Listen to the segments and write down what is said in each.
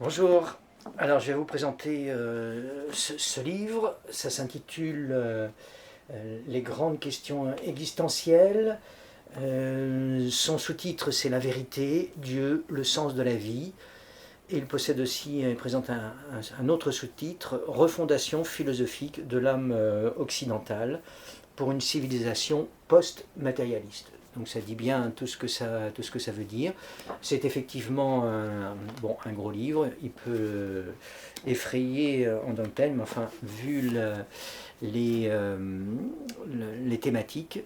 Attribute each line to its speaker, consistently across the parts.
Speaker 1: Bonjour, alors je vais vous présenter ce livre, ça s'intitule Les grandes questions existentielles. Son sous-titre c'est La vérité, Dieu, le sens de la vie. Et il possède aussi, il présente un autre sous-titre, Refondation philosophique de l'âme occidentale pour une civilisation post-matérialiste. Donc ça dit bien tout ce que ça veut dire. C'est effectivement un gros livre, il peut effrayer en dentelle, mais enfin, vu les, thématiques,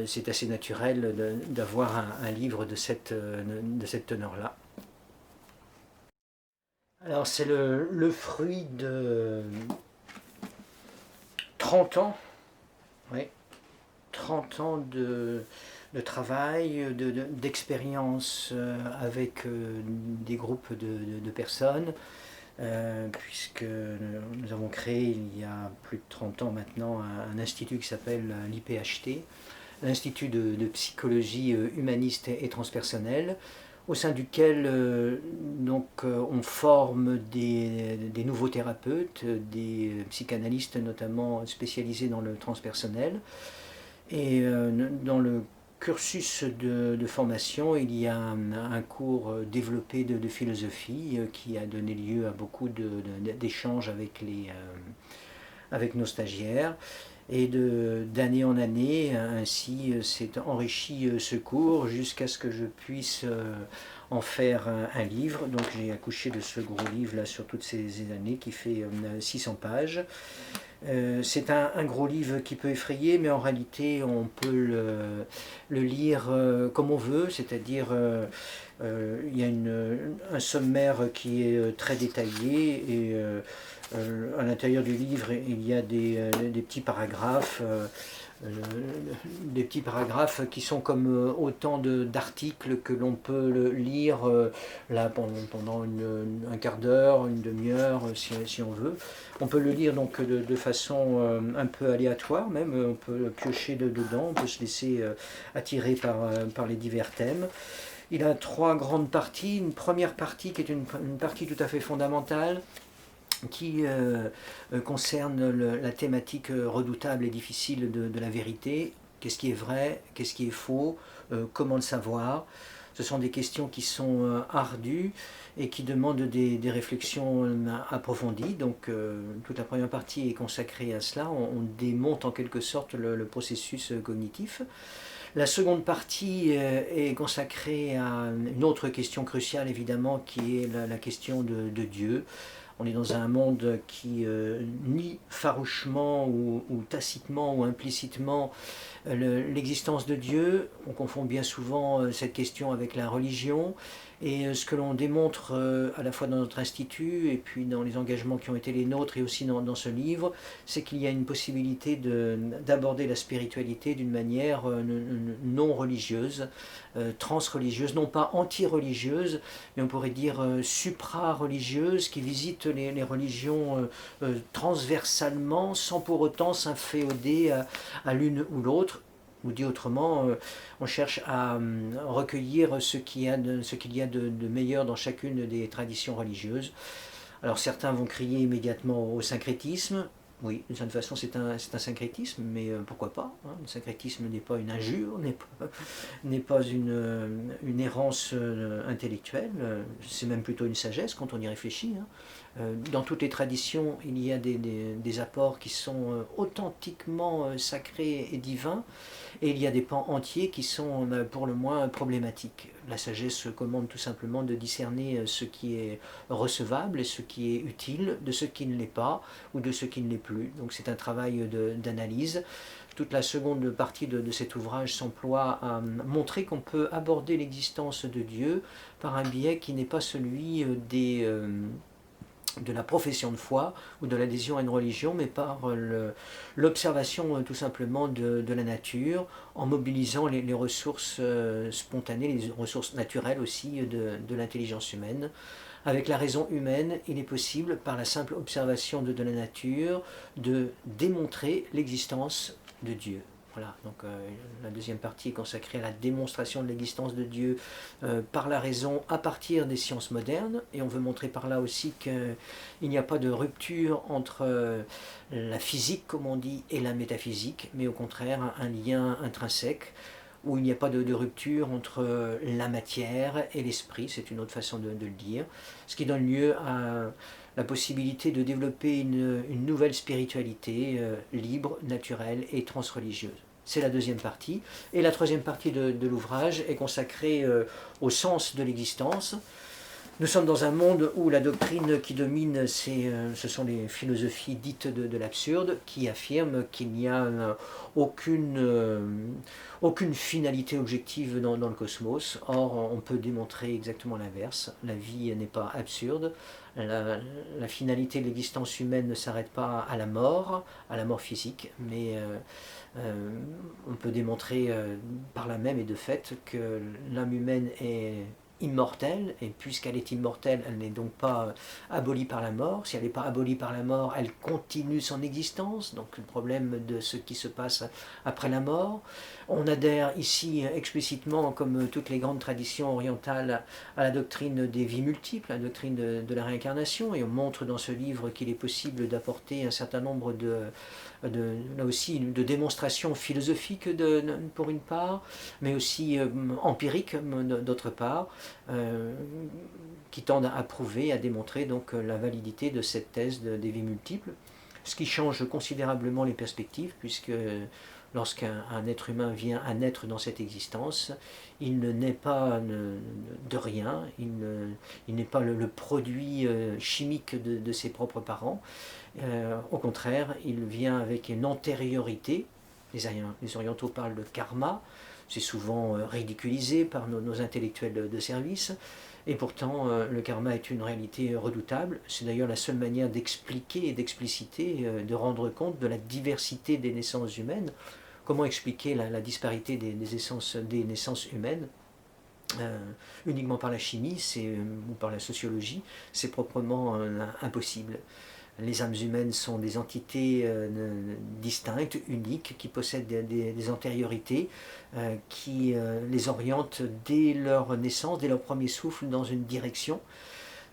Speaker 1: c'est assez naturel d'avoir un livre de cette teneur-là. Alors c'est le fruit de 30 ans, oui, 30 ans de travail, d'expérience avec des groupes de personnes, puisque nous avons créé il y a plus de 30 ans maintenant un institut qui s'appelle l'IPHT, l'Institut de psychologie humaniste et transpersonnelle, au sein duquel on forme des nouveaux thérapeutes, des psychanalystes notamment spécialisés dans le transpersonnel. Et dans le cursus de formation, il y a un cours développé de philosophie qui a donné lieu à beaucoup d'échanges avec nos stagiaires. Et d'année en année, ainsi s'est enrichi ce cours jusqu'à ce que je puisse en faire un livre. Donc j'ai accouché de ce gros livre là sur toutes ces années qui fait 600 pages. C'est un gros livre qui peut effrayer, mais en réalité on peut le lire comme on veut, c'est-à-dire il y a un sommaire qui est très détaillé et à l'intérieur du livre il y a des petits paragraphes. Des petits paragraphes qui sont comme autant d'articles que l'on peut lire là pendant un quart d'heure, une demi-heure si on veut. On peut le lire donc de façon un peu aléatoire même, on peut piocher dedans, on peut se laisser attirer par les divers thèmes. Il a trois grandes parties. Une première partie qui est une partie tout à fait fondamentale, qui concerne la thématique redoutable et difficile de la vérité. Qu'est-ce qui est vrai, qu'est-ce qui est faux, comment le savoir. Ce sont des questions qui sont ardues et qui demandent des réflexions approfondies. Donc toute la première partie est consacrée à cela. On démonte en quelque sorte le processus cognitif. La seconde partie est consacrée à une autre question cruciale évidemment, qui est la question de Dieu. On est dans un monde qui nie farouchement ou tacitement ou implicitement l'existence de Dieu. On confond bien souvent cette question avec la religion. Et ce que l'on démontre à la fois dans notre institut et puis dans les engagements qui ont été les nôtres et aussi dans ce livre, c'est qu'il y a une possibilité d'aborder la spiritualité d'une manière non religieuse, transreligieuse, non pas anti-religieuse, mais on pourrait dire supra-religieuse, qui visite les religions transversalement sans pour autant s'inféoder à l'une ou l'autre. Ou dit autrement, on cherche à recueillir ce qu'il y a de meilleur dans chacune des traditions religieuses. Alors certains vont crier immédiatement au syncrétisme. Oui, d'une certaine façon c'est un syncrétisme, mais pourquoi pas, hein. Le syncrétisme n'est pas une injure, n'est pas une errance intellectuelle, c'est même plutôt une sagesse quand on y réfléchit, hein. Dans toutes les traditions, il y a des apports qui sont authentiquement sacrés et divins, et il y a des pans entiers qui sont pour le moins problématiques. La sagesse commande tout simplement de discerner ce qui est recevable et ce qui est utile de ce qui ne l'est pas ou de ce qui ne l'est plus. Donc c'est un travail d'analyse. Toute la seconde partie de cet ouvrage s'emploie à montrer qu'on peut aborder l'existence de Dieu par un biais qui n'est pas celui de la profession de foi ou de l'adhésion à une religion, mais par l'observation tout simplement de la nature, en mobilisant les ressources spontanées, les ressources naturelles aussi de l'intelligence humaine. Avec la raison humaine, il est possible, par la simple observation de la nature, de démontrer l'existence de Dieu. Voilà, donc la deuxième partie est consacrée à la démonstration de l'existence de Dieu par la raison à partir des sciences modernes, et on veut montrer par là aussi qu'il n'y a pas de rupture entre la physique, comme on dit, et la métaphysique, mais au contraire un lien intrinsèque, où il n'y a pas de rupture entre la matière et l'esprit, c'est une autre façon de le dire, ce qui donne lieu à la possibilité de développer une nouvelle spiritualité libre, naturelle et transreligieuse. C'est la deuxième partie. Et la troisième partie de l'ouvrage est consacrée au sens de l'existence. Nous sommes dans un monde où la doctrine qui domine, ce sont les philosophies dites de l'absurde, qui affirment qu'il n'y a aucune finalité objective dans le cosmos. Or, on peut démontrer exactement l'inverse. La vie n'est pas absurde. La finalité de l'existence humaine ne s'arrête pas à la mort physique, mais on peut démontrer par là même et de fait que l'âme humaine est immortelle, et puisqu'elle est immortelle, elle n'est donc pas abolie par la mort. Si elle n'est pas abolie par la mort, elle continue son existence, donc le problème de ce qui se passe après la mort. On adhère ici explicitement, comme toutes les grandes traditions orientales, à la doctrine des vies multiples, la doctrine de la réincarnation, et on montre dans ce livre qu'il est possible d'apporter un certain nombre là aussi de démonstrations philosophiques pour une part, mais aussi empiriques d'autre part, qui tendent à prouver, à démontrer donc la validité de cette thèse des vies multiples, ce qui change considérablement les perspectives, puisque lorsqu'un être humain vient à naître dans cette existence, il ne naît pas de rien, il n'est pas le produit chimique de ses propres parents. Au contraire, il vient avec une antériorité. Les orientaux parlent de karma, c'est souvent ridiculisé par nos intellectuels de service, et pourtant le karma est une réalité redoutable. C'est d'ailleurs la seule manière d'expliquer et d'expliciter, de rendre compte de la diversité des naissances humaines. Comment expliquer la disparité des naissances humaines uniquement par la chimie ou par la sociologie, c'est proprement impossible. Les âmes humaines sont des entités distinctes, uniques, qui possèdent des antériorités, qui les orientent dès leur naissance, dès leur premier souffle, dans une direction.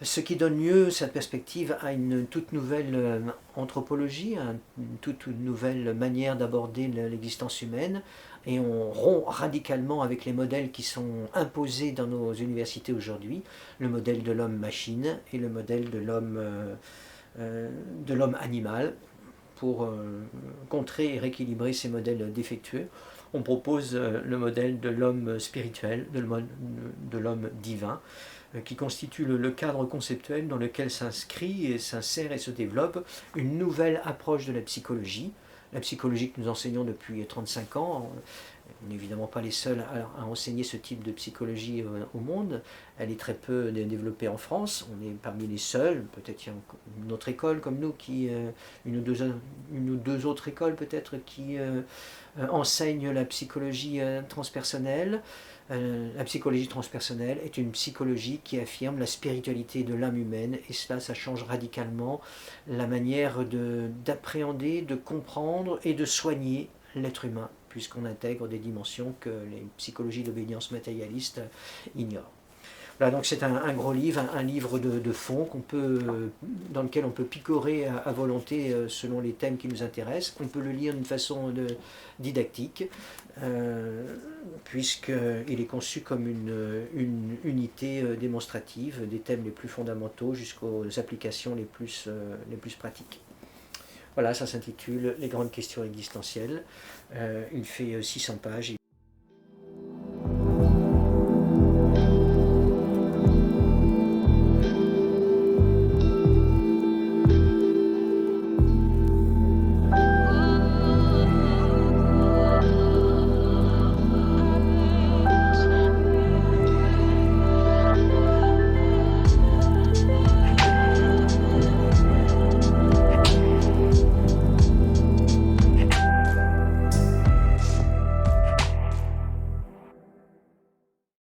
Speaker 1: Ce qui donne lieu, cette perspective, à une toute nouvelle anthropologie, à une toute nouvelle manière d'aborder l'existence humaine, et on rompt radicalement avec les modèles qui sont imposés dans nos universités aujourd'hui, le modèle de l'homme-machine et le modèle de l'homme animal. Pour contrer et rééquilibrer ces modèles défectueux, on propose le modèle de l'homme spirituel, de l'homme divin, qui constitue le cadre conceptuel dans lequel s'inscrit et s'insère et se développe une nouvelle approche de la psychologie que nous enseignons depuis 35 ans. On n'est évidemment pas les seuls à enseigner ce type de psychologie au monde. Elle est très peu développée en France. On est parmi les seuls. Peut-être qu'il y a une autre école comme nous, une ou deux autres écoles peut-être qui enseignent la psychologie transpersonnelle. La psychologie transpersonnelle est une psychologie qui affirme la spiritualité de l'âme humaine, et cela, ça change radicalement la manière d'appréhender, de comprendre et de soigner l'être humain, puisqu'on intègre des dimensions que les psychologies d'obédience matérialiste ignorent. Voilà, donc c'est un gros livre, un livre de fond dans lequel on peut picorer à volonté selon les thèmes qui nous intéressent. On peut le lire d'une façon didactique, puisqu'il est conçu comme une unité démonstrative des thèmes les plus fondamentaux jusqu'aux applications les plus pratiques. Voilà, ça s'intitule « Les grandes questions existentielles ». Il fait 600 pages.